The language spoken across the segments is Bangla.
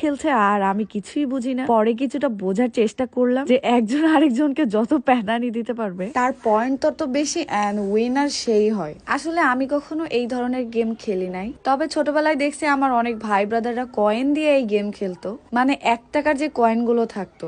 খেলছে আর আমি কিছুই বুঝি না। পরে কিছুটা বোঝার চেষ্টা করলাম যে একজন আরেকজনকে যত প্যাদানি দিতে পারবে তার পয়েন্ট তত বেশি এন্ড উইনার সেই হয়। আসলে আমি কখনো এই ধরনের গেম খেলি নাই, তবে ছোটবেলায় দেখছি আমার অনেক ভাই ব্রাদাররা কয়েন দিয়ে এই গেম খেলতো, মানে 1 টাকার যে কয়েন গুলো থাকতো।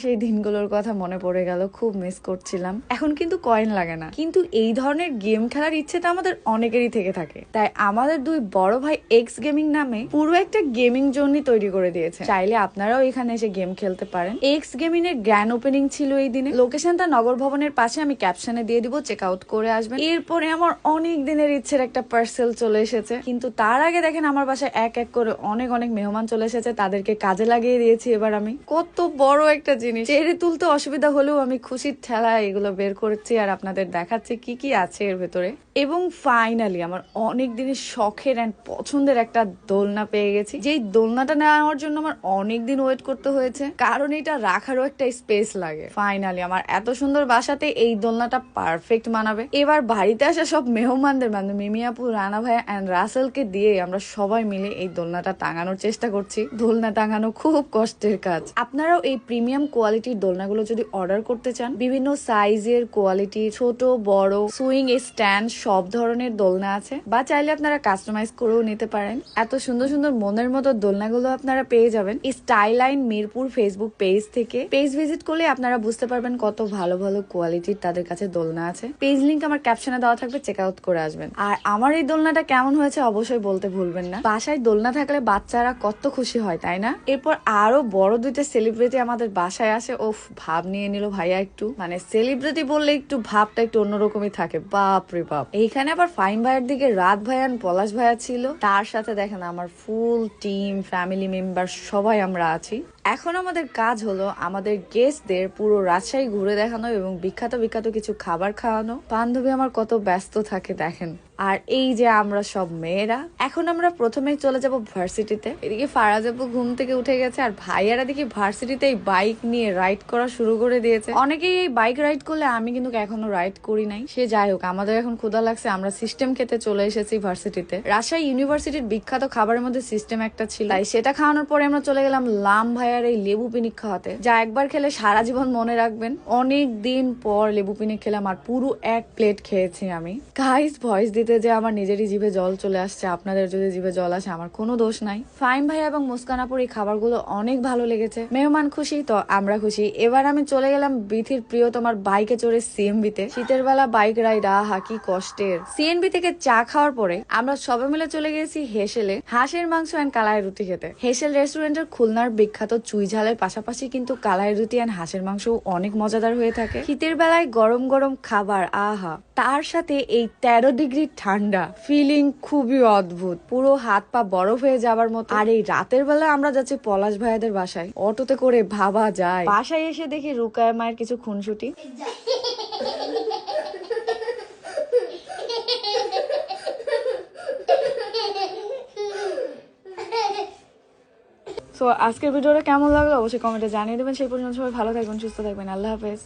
সেই দিনগুলোর কথা মনে পড়ে গেল, খুব মিস করছিলাম। এখন কিন্তু কয়েন লাগে না, কিন্তু এই ধরনের গেম খেলার ইচ্ছেটা আমাদের অনেকেরই থেকে থাকে। তাই আমাদের 2 বড় ভাই এক্স গেমিং নামে পুরো একটা গেমিং জোনই তৈরি করে দিয়েছে। চাইলে আপনারাও এখানে এসে গেম খেলতে পারেন। এক্স গেমিং এর গ্র্যান্ড ওপেনিং ছিল এই দিনে। লোকেশনটা নগর ভবনের পাশে, আমি ক্যাপশনে দিয়ে দিব, চেক আউট করে আসবেন। এরপরে আমার অনেক দিনের ইচ্ছের একটা পার্সেল চলে এসেছে, কিন্তু তার আগে দেখেন আমার বাসায় এক এক করে অনেক অনেক মেহমান চলে এসেছে, তাদেরকে কাজে লাগিয়ে দিয়েছি। এবার আমি কত বড় একটা জিনিস চেড়ে তুলতে অসুবিধা হলেও আমি খুশির ঠেলায় এগুলো বের করেছি আর আপনাদের দেখাচ্ছি কি কি আছে এর ভেতরে। এবং ফাইনালি আমার অনেক দিনের শখের এন্ড পছন্দের একটা দোলনা পেয়ে গেছি, যেই দোলনাটা নেওয়ার জন্য আমার অনেক দিন ওয়েট করতে হয়েছে, কারণ এটা রাখারও একটা স্পেস লাগে। ফাইনালি আমার এত সুন্দর বাসাতে এই দোলনাটা পারফেক্ট মানাবে। এবার বাড়িতে আসা সব মেহমানদের, মানে মিমি আপু, রানা ভাইয়া এন্ড রাসেলকে দিয়ে আমরা সবাই মিলে এই দোলনাটা টাঙানোর চেষ্টা করছি। দোলনা টাঙানো খুব কষ্টের কাজ। আপনারাও এই প্রিমিয়াম কোয়ালিটির দোলনাগুলো যদি অর্ডার করতে চান, বিভিন্ন সাইজের কোয়ালিটি, ছোট বড়, সুইং স্ট্যান্ড, সব ধরনের দোলনা আছে, বা চাইলে আপনারা কাস্টমাইজ করেও নিতে পারেন। এত সুন্দর সুন্দর মনের মতো দোলনাগুলো আপনারা পেয়ে যাবেন স্টাইলাইন মিরপুর ফেসবুক পেজ থেকে। পেজ ভিজিট করলে আপনারা বুঝতে পারবেন কত ভালো ভালো কোয়ালিটির তাদের কাছে দোলনা আছে। পেজ লিংক আমার ক্যাপশনে দেওয়া থাকবে, চেক আউট করে আসবেন। আর আমার এই দোলনাটা কেমন হয়েছে অবশ্যই বলতে ভুলবেন না। বাসায় দোলনা থাকলে বাচ্চারা কত খুশি হয়, তাই না? এরপর আরো বড় 2টা সেলিব্রিটি আমাদের বাসায় আসে। ওফ, ভাব নিয়ে নিল ভাইয়া একটু, মানে সেলিব্রিটি বললে একটু ভাবটা একটু অন্যরকমই থাকে। বাপ রে বাপ। এইখানে আবার ফাইম ভাইয়ের দিকে রাত ভাইয়ান পলাশ ভাইয়া ছিল, তার সাথে দেখেন আমার ফুল টিম, ফ্যামিলি মেম্বার সবাই আমরা আছি। এখন আমাদের কাজ হলো আমাদের গেস্টদের পুরো রাজশাহী ঘুরে দেখানো এবং বিখ্যাত বিখ্যাত কিছু খাবার খাওয়ানো। বান্ধবী আমার কত ব্যস্ত থাকে দেখেন। আর এই যে আমরা সব মেয়েরা, এখন আমরা প্রথমেই চলে যাব ভার্সিটিতে। এদিকে ফারাজ আপু ঘুম থেকে উঠে গেছে আর ভাইয়ারা দেখি ভার্সিটিতে এই বাইক নিয়ে রাইড করা শুরু করে দিয়েছে। অনেকেই এই বাইক রাইড করলে, আমি কিন্তু এখনো রাইড করি নাই। সে যাই হোক, আমাদের এখন ক্ষুধা লাগছে, আমরা সিস্টেম খেতে চলে এসেছি ভার্সিটিতে। রাজশাহী ইউনিভার্সিটির বিখ্যাত খাবারের মধ্যে সিস্টেম একটা ছিল, তাই সেটা খাওয়ানোর পরে আমরা চলে গেলাম লাম ভাইয়ার এই লেবু পিনিক খাওয়াতে, যা একবার খেলে সারা জীবন মনে রাখবেন। অনেক দিন পর লেবু পিনিক খেলাম আর পুরো 1 প্লেট খেয়েছি আমি। গাইস, ভয়েস দিতে যে আমার নিজেরই জিভে জল চলে আসছে। আপনাদের যদি জিভে জল আসে আমার কোনো দোষ নাই। ফাইম ভাই এবং মুস্কান আপুর এই খাবারগুলো অনেক ভালো লেগেছে। মেহমান খুশি তো আমরা খুশি। এবার আমি চলে গেলাম বিথির প্রিয় তোমার বাইকে চড়ে সিএমবি তে। শীতের বেলা বাইক রাইড, কি কষ্টের। সিএনবি থেকে চা খাওয়ার পরে আমরা সবাই মিলে চলে গেছি হেসেলে হাঁসের মাংস এন্ড কালাই রুটি খেতে। হেসেল রেস্টুরেন্টের খুলনার বিখ্যাত চুই ঝালের পাশাপাশি কিন্তু কালাই রুটি এন্ড হাঁসের মাংস অনেক মজাদার হয়ে থাকে। শীতের বেলায় গরম গরম খাবার, তার সাথে এই 13 ডিগ্রি ঠান্ডা, ফিলিং খুবই অদ্ভুত, পুরো হাত পা বরফ হয়ে যাবার মতো। আর এই রাতের বেলা আমরা যাচ্ছি পলাশ ভাইয়াদের বাসায়, অটোতে করে ভাবা যায়। বাসায় এসে দেখি রুকায়া মায়ের কিছু খুনসুটি। তো আজকের ভিডিওটা কেমন লাগলো অবশ্যই কমেন্টে জানিয়ে দেবেন। সেই পর্যন্ত সবাই ভালো থাকবেন, সুস্থ থাকবেন। আল্লাহ হাফেজ।